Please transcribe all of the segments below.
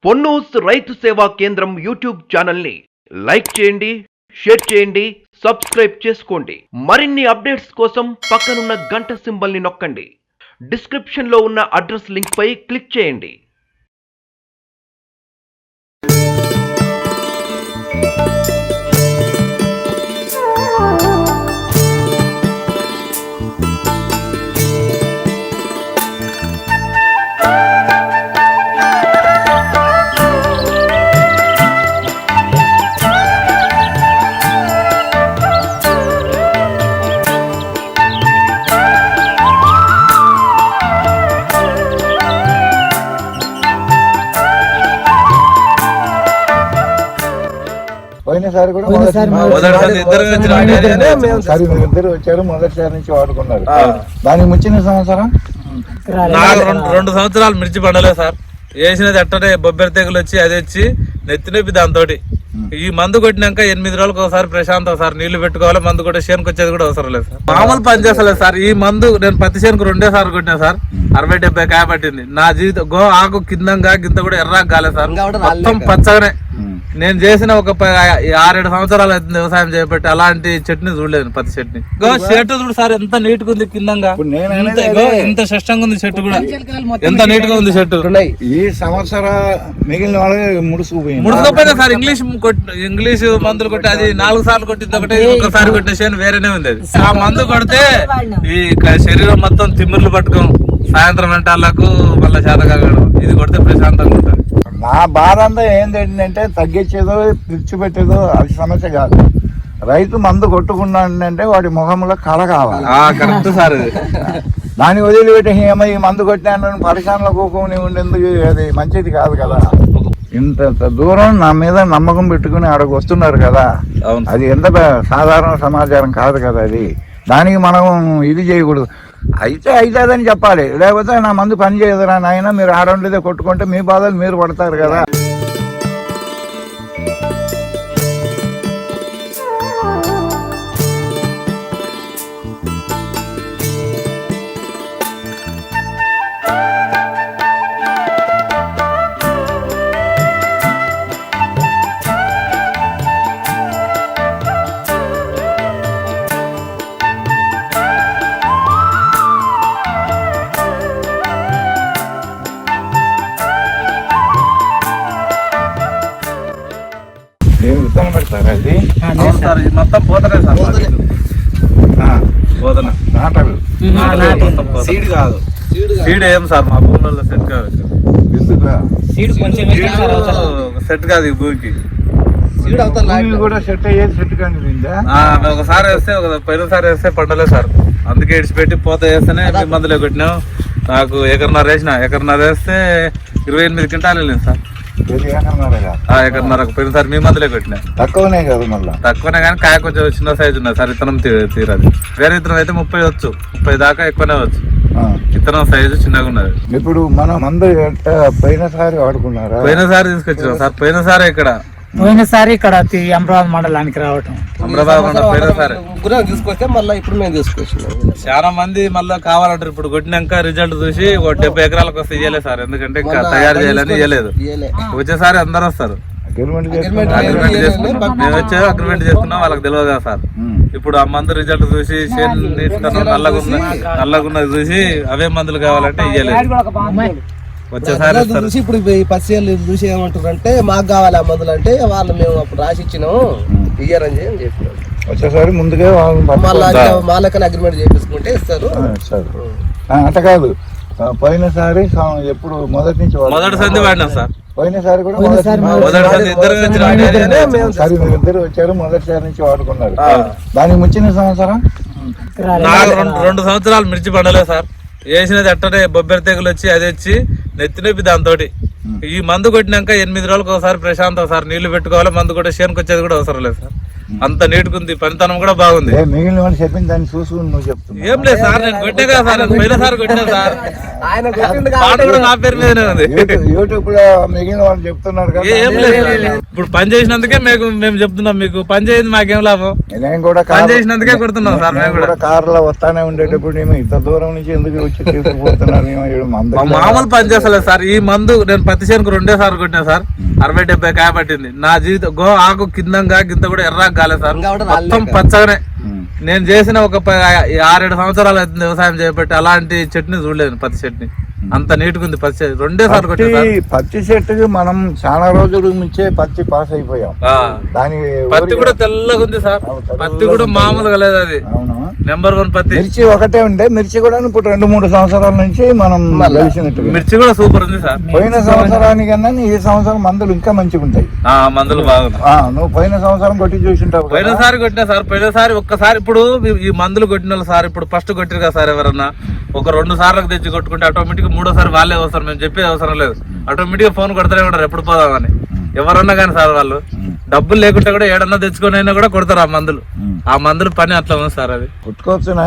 పొన్నూస్ రైతు సేవా కేంద్రం యూట్యూబ్ ఛానల్ని లైక్ చేయండి, షేర్ చేయండి, సబ్స్క్రైబ్ చేసుకోండి. మరిన్ని అప్డేట్స్ కోసం పక్కనున్న గంట సింబల్ని నొక్కండి. డిస్క్రిప్షన్లో ఉన్న అడ్రస్ లింక్ పై క్లిక్ చేయండి. పోయినసారి కూడా ఇద్దరు వచ్చారు, మొదటిసారి నుంచి వాడుకున్నారు. దానికి ముంచిన సంవత్సరం నాకు 2 సంవత్సరాలు మిర్చి పండలేదు సార్. వేసినది ఎట్టనే బొబ్బెర తెగులు వచ్చి అది వచ్చి నెత్తి నొప్పి దాంతో ఈ మందు కొట్టినాక 8 రోజులకు ఒకసారి ప్రశాంతం సార్. నీళ్లు పెట్టుకోవాలి, మందు కొట్టే చేనుకు వచ్చేది కూడా అవసరం లేదు సార్. మామూలు పని చేస్తలేదు సార్. ఈ మందు నేను ప్రతి చేనుకు 2 సార్లు కొట్టినా సార్. 60-70 కాయ పట్టింది. నా జీవితం ఆకు కిందంగా గింత కూడా ఎర్రాకు కాలేదు సార్. మొత్తం పచ్చగానే. నేను చేసిన ఒక 6-7 సంవత్సరాలు అవుతుంది వ్యవసాయం చేపట్టి. అలాంటి చట్నీ చూడలేదు, పత్తి చట్నీ. చెట్టు చూడు సార్ ఎంత నీట్ గా ఉంది కిందంగా, ఎంత శ్రేష్టంగా ఉంది చెట్టు కూడా, ఎంత నీట్ గా ఉంది చెట్టు. ఈ సంవత్సరం మిగిలిన వాళ్ళకి ముడుచుకోపోయినా సార్. ఇంగ్లీష్ మందులు కొట్టి అది 4 సార్లు కొట్టింది ఒకటి, ఒకసారి కొట్టేసాను వేరేనే ఉంది. అది ఆ మందు కొడితే ఈ శరీరం మొత్తం తిమ్మిర్లు పట్టుకోం, సాయంత్రం వెంటాలకు మళ్ళీ చేత కాగడం. ఇది కొడితే ప్రశాంతంగా ఉంటుంది. నా బాధ అంతా ఏంటంటే తగ్గించేదో తెచ్చిపెట్టేదో అది సమస్య కాదు. రైతు మందు కొట్టుకున్నాడంటే వాడి ముఖంలో కళ కావాలి. Correct sir. దాన్ని వదిలిపెట్టి ఏమో ఈ మందు కొట్టినాను పరిశ్రమలో కూకుని ఉండేందుకు అది మంచిది కాదు కదా. ఇంత దూరం నా మీద నమ్మకం పెట్టుకుని ఆడకు వస్తున్నారు కదా, అది ఎంత సాధారణ సమాచారం కాదు కదా. అది దానికి మనం ఇది చేయకూడదు. అయితే అవుతుందని చెప్పాలి, లేకపోతే నా మందు పని చేయదురా నాయన మీరు ఆడండిదే కొట్టుకుంటే మీ బాధలు మీరు పడతారు కదా. విత్తనం పెడతారా? అది మొత్తం పోతనే సార్. పోతన నాటలు సీడ్ కాదు. సీడ్ ఏం సార్ మా భూములలో సెట్ కాదు. సెట్ కాదు ఈ భూమికి. కూడా సెట్ అయ్యేది సెట్ కానీ ఒకసారి వేస్తే పోయినసారి వేస్తే పండలేదు సార్. అందుకే ఇడిచిపెట్టి పోత వేస్తేనే మందులే కొట్టినాం. నాకు 1.5 వేసిన. 1.5 వేస్తే 28 క్వింటాలు వెళ్ళింది సార్. 1.5 పోయినసారి మీ మందులే కొట్టినా. తక్కువనే కదా, మళ్ళీ తక్కువనే కానీ కాయ కొంచెం చిన్న సైజు ఉన్నది సార్. విత్తనం తీరది. వేరే విత్తనం అయితే 30 వచ్చు, 30 దాకా ఎక్కువనే వచ్చు. విత్తనం సైజు చిన్నగా ఉన్నది. ఇప్పుడు మనం మందు పోయినసారి వాడుకున్నారా? పోయినసారి తీసుకొచ్చినాం సార్. పోయినసారి ఇక్కడ అమరాబాద్ మండలానికి రావటం. అమరాబాద్ మండలం పోయినసారి తీసుకొస్తే మళ్ళీ ఇప్పుడు మేము తీసుకొచ్చినాం. చాలా మంది మళ్ళీ కావాలంటారు. ఇప్పుడు కొట్టినాక రిజల్ట్ చూసి 70 ఎకరాలకు వస్తే ఇయ్యలేదు సార్. ఎందుకంటే ఇంకా తయారు చేయాలని ఇయ్యలేదు. వచ్చేసారి అందరు వస్తారు. అగ్రిమెంట్ మేము వచ్చే అగ్రిమెంట్ చేసుకున్నాం. వాళ్ళకి తెలియదు కదా సార్. ఇప్పుడు ఆ మందు రిజల్ట్ చూసి నల్లగున్నది చూసి అవే మందులు కావాలంటే ఇయ్యలేదు. వచ్చేసారి చూసి ఇప్పుడు ఈ పచ్చేళ్ళు చూసి ఏమంటారు అంటే మాకు కావాలి ఆ మందులు అంటే వాళ్ళు మేము అప్పుడు రాసి ఇచ్చినాము ఇయ్యరని చెప్పినాం. వచ్చేసారి ముందుగా వాళ్ళకని అగ్రిమెంట్ చేపించుకుంటే ఇస్తారు. అంట కాదు, పోయినసారి ఎప్పుడు మొదటి సంధి వాడినాం సార్. పోయినసారి కూడా ఇద్దరు వచ్చారు, మొదటిసారి నుంచి వాడుకున్నారు. దానికి ముంచిన సంవత్సరం నాకు 2 సంవత్సరాలు మిర్చి పండలేదు సార్. వేసినది ఎట్టనే బొబ్బెర తెగులు వచ్చి అది వచ్చి నెత్తి నొప్పి దాంతో ఈ మందు కొట్టినాక 8 రోజులకు ఒకసారి ప్రశాంతం సార్. నీళ్లు పెట్టుకోవాలి, మందు కొట్టే చేనుకు వచ్చేది కూడా అవసరం లేదు సార్. అంత నీట్ ఉంది, పనితనం కూడా బాగుంది. మిగిలిన వాళ్ళు చెప్పింది దాన్ని చూసుకుని నువ్వు చెప్తున్నా. ఏం లేదు సార్, నేను కొట్టే కదా సార్. పోయినసారి కొట్టినా సార్. పాట కూడా నా పేరు మీదనే ఉంది. యూట్యూబ్ లో మిగిలిన వాళ్ళు చెప్తున్నారు కదా. ఏం లేదు ఇప్పుడు పని చేసినందుకే మేము చెప్తున్నాం, మీకు పని చేయండి మాకేం లాభం, నేను కూడా పని చేసినందుకే కొడుతున్నాం సార్. మేము కూడా కార్లో వస్తానే ఉండేటప్పుడు ఇంత దూరం నుంచి ఎందుకు వచ్చి తీసుకుపోతున్నారు? మామూలు పని చేస్తలేదు సార్. ఈ మందు నేను పత్తి చేనుకు 2 సార్లు కొట్టినా సార్, 60-70 కాయ పట్టింది. నా జీవితం ఆకు కిందంగా గింత కూడా ఎర్రాకు కాలేదు సార్, మొత్తం పచ్చగానే. నేను చేసిన ఒక 6-7 సంవత్సరాలు అవుతుంది వ్యవసాయం చేపట్టి, అలాంటి చెట్టుని చూడలేదు పత్తి చెట్టుని. అంత నీట్గా ఉంది పత్తి చెట్టు. 2 సార్లు కొట్టినా. పత్తి చెట్టుకి మనం చాలా రోజుల నుంచే పత్తి పాస్ అయిపోయాం. దాని పత్తి కూడా తెల్లగా ఉంది సార్, పత్తి కూడా మామూలుగా లేదు. అది నెంబర్ 1 పత్తి. మిర్చి ఒకటే ఉండే, మిర్చి కూడా ఇప్పుడు 2-3 సంవత్సరాల నుంచి మనం కలిసినట్టు. మిర్చి కూడా సూపర్ ఉంది సార్. పోయిన సంవత్సరానికన్నా ఈ సంవత్సరం మందులు ఇంకా మంచిగా ఉంటాయి. మందులు బాగున్నాయి. నువ్వు పోయిన సంవత్సరం కొట్టి చూసింటావు. పోయినసారి కొట్టినా సార్, పోయినసారి ఒక్కసారి. ఇప్పుడు ఈ మందులు కొట్టిన వాళ్ళు సార్ ఇప్పుడు ఫస్ట్ కొట్టిరు కదా సార్, ఎవరన్నా ఒక 2 సార్లకు తెచ్చి కొట్టుకుంటే ఆటోమేటిక్ 3వ సారి వాళ్ళే అవసరం, మేము చెప్పే అవసరం లేదు. ఆటోమేటిక్ గా ఫోన్ కొడతానే ఉంటారు ఎప్పుడు పోదామని. ఎవరన్నా కానీ సార్ వాళ్ళు డబ్బులు లేకుంటే కూడా ఏడన్నా తెచ్చుకొని అయినా కూడా కొడతారు ఆ మందులు. ఆ మందులు పని అట్లా ఉంది సార్. అది కొట్టుకోవచ్చునా?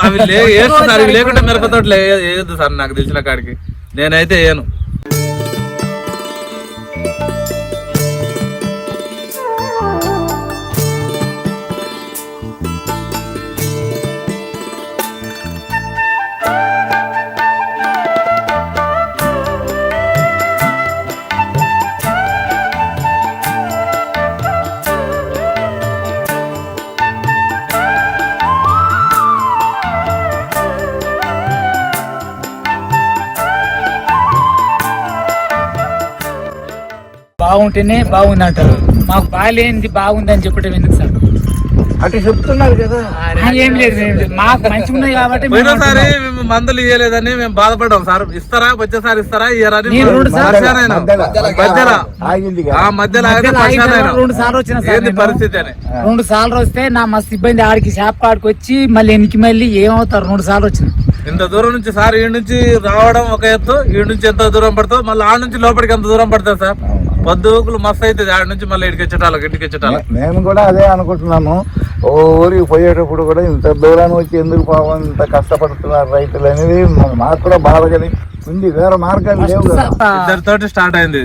అవి వేస్తున్నారు, ఇవి లేకుంటే మిరపతోటలు వేయద్దు సార్ నాకు తెలిసిన కాడికి. నేనైతే వేయను. బాగుంటేనే బాగుంది అంటారు, మాకు బాగాలేనిది బాగుంది అని చెప్పడం ఎందుకు సార్? అటు చెప్తున్నారు కదా. ఏం లేదు, మాకు మంచిగా ఉన్నాయి కాబట్టి. పోయినసారి మేము మందులు ఇవ్వలేదని మేము బాధపడ్డాం సార్. ఇస్తారా వచ్చేసారి ఇస్తారా ఇయ్యరని మధ్యలో 2 సార్లు వచ్చిన పరిస్థితి అని. 2 సార్లు వస్తే నా మస్తు ఇబ్బంది. ఆడికి షాప్ కాడికి వచ్చి మళ్ళీ ఎనికి మళ్ళీ ఏమవుతారు? 2 సార్లు వచ్చిన. ఇంత దూరం నుంచి సార్, ఈ నుంచి రావడం ఒక ఎత్తు, ఈ నుంచి ఎంత దూరం పడుతుంది, మళ్ళీ ఆడ నుంచి లోపలికి ఎంత దూరం పడుతుంది సార్. పొద్దుకులు మస్తు అవుతుంది ఆడ నుంచి మళ్ళీ ఇంటికి వచ్చేటాలు. మేము కూడా అదే అనుకుంటున్నాము. ఓ ఊరికి పోయేటప్పుడు కూడా ఇంత దూరాన్ని వచ్చి ఎందుకు పాపం ఇంత కష్టపడుతున్నారు రైతులు అనేది మాకు కూడా బాధ కలిగి ఉంది. వేరే మార్గాలు లేవు కదా. ఇద్దరితోటి స్టార్ట్ అయింది,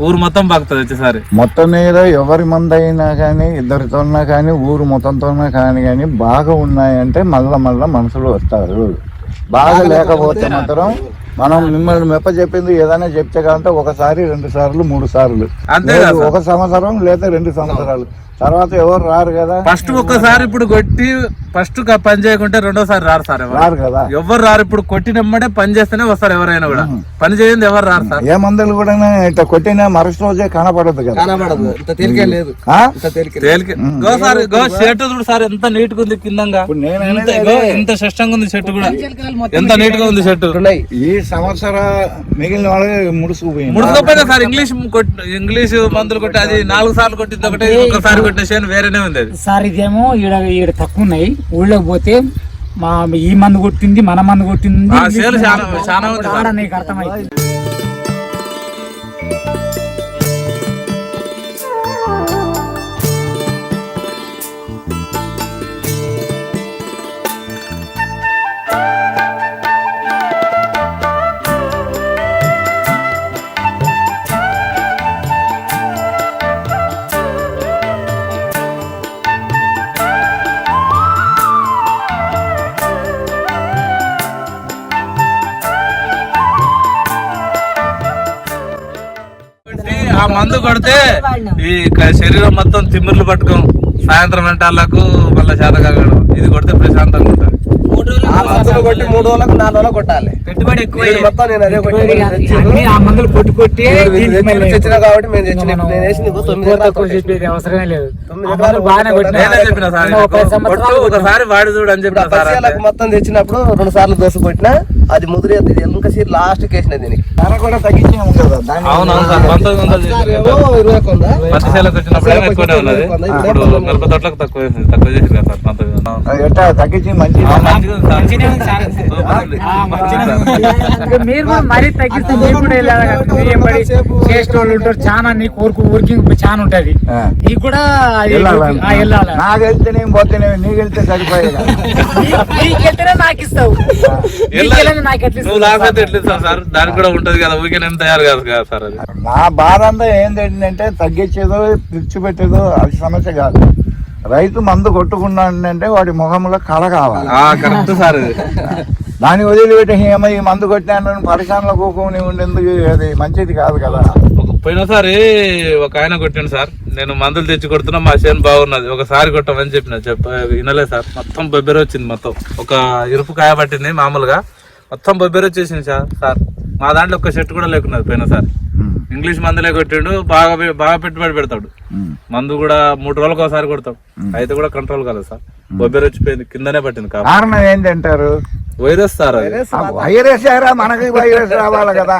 ఊరు మొత్తం బాగుతుంది వచ్చేసారి. మొత్తం మీద ఎవరి మంది అయినా కానీ, ఇద్దరితోన్నా కానీ, ఊరు మొత్తంతోన్నా కానీ బాగా ఉన్నాయంటే మళ్ళా మనుషులు వస్తారు. బాగా లేకపోతే మాత్రం మనం మిమ్మల్ని మెప్ప చెప్పింది ఏదైనా చెప్తే కంటే 1 సారి 2 సార్లు 3 సార్లు, 1 సంవత్సరం లేదా 2 సంవత్సరాలు తర్వాత ఎవరు రారు కదా. ఫస్ట్ ఒక్కసారి ఇప్పుడు కొట్టి ఫస్ట్ పని చేయకుంటే 2వసారి రారు సార్. రారు కదా, ఎవరు రారు. ఇప్పుడు కొట్టినమ్మడే పని చేస్తేనే వస్తారు ఎవరైనా కూడా. పని చేయండి ఎవరు రారు సార్. ఏ మందులు కూడా ఇట్లా కొట్టినా మరుసటి రోజే కనపడదు కదా. చెట్టు చూడు సార్ ఎంత నీట్ గా ఉంది కిందంగా, ఎంత స్పష్టంగా ఉంది చెట్టు కూడా, ఎంత నీట్ గా ఉంది చెట్టు. ఈ సంవత్సరం మిగిలిన వాళ్ళకి ముడుచుకోపోయినా సార్. ఇంగ్లీష్ మందులు కొట్టి అది 4 సార్లు కొట్టింది ఒకటి, ఒకసారి కొట్టిన చేను వేరేనే ఉంది అది సార్. ఇదేమో ఈడ తక్కువ ఉన్నాయి. ఊళ్ళోకి పోతే మా ఈ మందు కొట్టింది, మన మందు కొట్టింది చాలా ఉంది. నీకు అర్థమైంది. ఆ మందు కొడితే ఈ శరీరం మొత్తం తిమ్మిర్లు పట్టుకోం, సాయంత్రం వెంటలకు మళ్ళీ చేత కాగడం. ఇది కొడితే ప్రశాంతంగా ఉంటుంది. 3 కొట్టి 3 రోజులకు 4 రోజులకు కొట్టాలి. పెట్టుబడి ఎక్కువ మొత్తం నేను అదే ఆ మందులు కొట్టి తెచ్చినా కాబట్టి మేము తెచ్చిన నేను వేసింది 9 చెప్పేది అవసరమే లేదు. ఒకసారి వాడి చూడు అని చెప్పిన సార్. మొత్తం తెచ్చినప్పుడు 2 సార్లు దోశ కొట్టినా అది ముదిరి ఇంకా సీట్ లాస్ట్ కేసిన దీనికి ధర కూడా తగ్గించాము కదా. అవునవును సార్. 1900 పత్తిసేలకు వచ్చినప్పుడు ఎక్కువనే ఉన్నది. ఇప్పుడు మిరప తోటలకు తక్కువ చేసింది సార్. తగ్గించి మంచి ఉంది సార్. మంచిగానే ఉంది సార్. మంచిగానే ఉంది. ఇంకా మీరు కూడా మరీ తగ్గిస్తే మీరు కూడా వెళ్ళాలి కదా. బియ్యం పడి చేసే వాళ్ళు ఉంటారు చాలా, నీకు ఊరికి చాలా ఉంటది, నీకు కూడా వెళ్ళాలి. నాకు వెళ్తే నేను పోతేనే, నీకు వెళ్తే సరిపోయేది. నీకెళ్తేనే నాకు ఇస్తావు, నాకు నువ్వు లాస్ అయితే ఎట్లేదు సార్, దానికి కూడా ఉంటది కదా, ఊరికే నేను తయారు కాదు కదా సార్. అది నా బాధ అంతా ఏంటంటే తగ్గించేదో తెచ్చిపెట్టేదో అది సమస్య కాదు. రైతు మందు కొట్టుకున్నాడంటే వాడి ముఖంలో కళ కావాలి. Correct sir. దాన్ని వదిలిపెట్టి ఈ మందు కొట్టినాను పరిశ్రమలో కూకుని ఉండేందుకు అది మంచిది కాదు కదా. పోయినసారి ఒక ఆయన కొట్టాను సార్, నేను మందులు తెచ్చి కొడుతున్నా, మా చేను బాగున్నది, ఒకసారి కొట్టమని వినలేదు సార్. మొత్తం బొబ్బెర వచ్చింది, మొత్తం ఒక ఇరుపు కాయ పట్టింది మామూలుగా, మొత్తం బొబ్బెర వచ్చేసింది సార్. మా దాంట్లో ఒక్క చెట్టు కూడా లేకున్నది పోయినసారి. ఇంగ్లీష్ మందులే కొట్టిండు, బాగా పెట్టుబడి పెడతాడు, మందు కూడా 3 రోజులకు ఒకసారి కొడతాడు, అయితే కూడా కంట్రోల్ కాలేదు సార్. బొబ్బెర వచ్చిపోయింది, కిందనే పట్టింది. కారణం ఏంటంటారు? Virus sir. వైరస్ ఏరా, మనకి వైరస్ రావాలి కదా.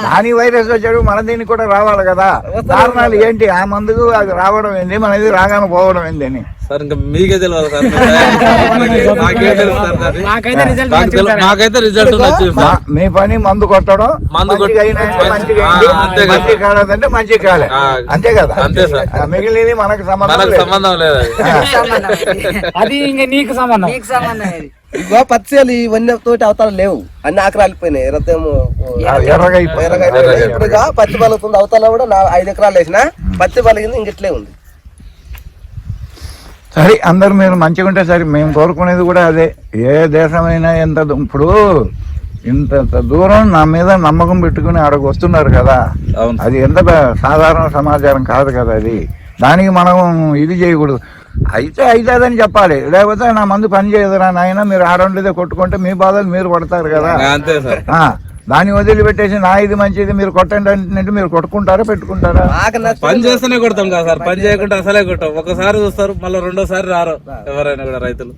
దాని వైరస్ వచ్చాడు, మన దీనికి కూడా రావాలి కదా. కారణాలు ఏంటి? ఆ మందుకు అది రావడం ఏంటి, మనది రాగానే పోవడం ఏంటి అని సార్ ఇంకా మీకే తెలియదు సార్. నాకైతే రిజల్ట్ మీ పని మందు కొట్టడం, మంచి కాలేదంటే మంచి కాలే, అంతే కదా. అంతే సార్, మిగిలినది మనకు సంబంధం లేదు. అది ఇంకా నీకు సంబంధం. ఇగో పచ్చేలు ఇవన్నీ తోటి అవతారాలు లేవు, అన్ని ఆకరాలిపోయినాయి, ఎర్రగా ఇప్పుడుగా పత్తి పలుకుతుంది. అవతల కూడా 5 ఎకరాలు వేసిన పత్తి పలిగింది, ఇంకెట్లే ఉంది. సరే, అందరు మీరు మంచిగా ఉంటే సరే. మేము కోరుకునేది కూడా అదే. ఏ దేశమైనా ఇప్పుడు ఇంత దూరం నా మీద నమ్మకం పెట్టుకుని ఆడకు వస్తున్నారు కదా, అది ఎంత సాధారణ సమాచారం కాదు కదా. అది దానికి మనం ఇది చేయకూడదు. అయితే అవుతుందని చెప్పాలి, లేకపోతే నా మందు పని చేయదురా నాయన, మీరు ఆడోళ్ళదే కొట్టుకుంటే మీ బాధలు మీరు పడతారు కదా. అంతే సార్. దాన్ని వదిలిపెట్టేసి నా ఇది మంచిది మీరు కొట్టండి అంటే మీరు కొట్టుకుంటారా పెట్టుకుంటారా? పని చేస్తేనే కొడతాం కదా సార్, పని చేయకుండా అసలే కొట్టాం. ఒకసారి చూస్తారు, మళ్ళీ 2ోసారి రారు ఎవరైనా కూడా రైతులు.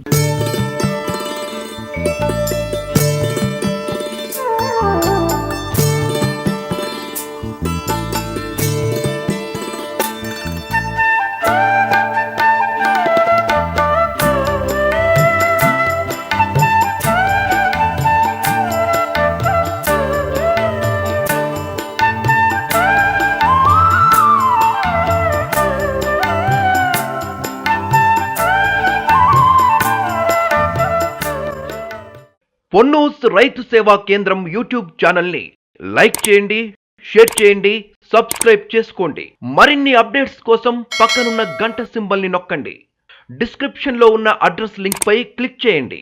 పొన్నూస్ రైతు సేవా కేంద్రం యూట్యూబ్ ఛానల్ని లైక్ చేయండి, షేర్ చేయండి, సబ్స్క్రైబ్ చేసుకోండి. మరిన్ని అప్డేట్స్ కోసం పక్కనున్న గంట సింబల్ని నొక్కండి. డిస్క్రిప్షన్లో ఉన్న అడ్రస్ లింక్పై క్లిక్ చేయండి.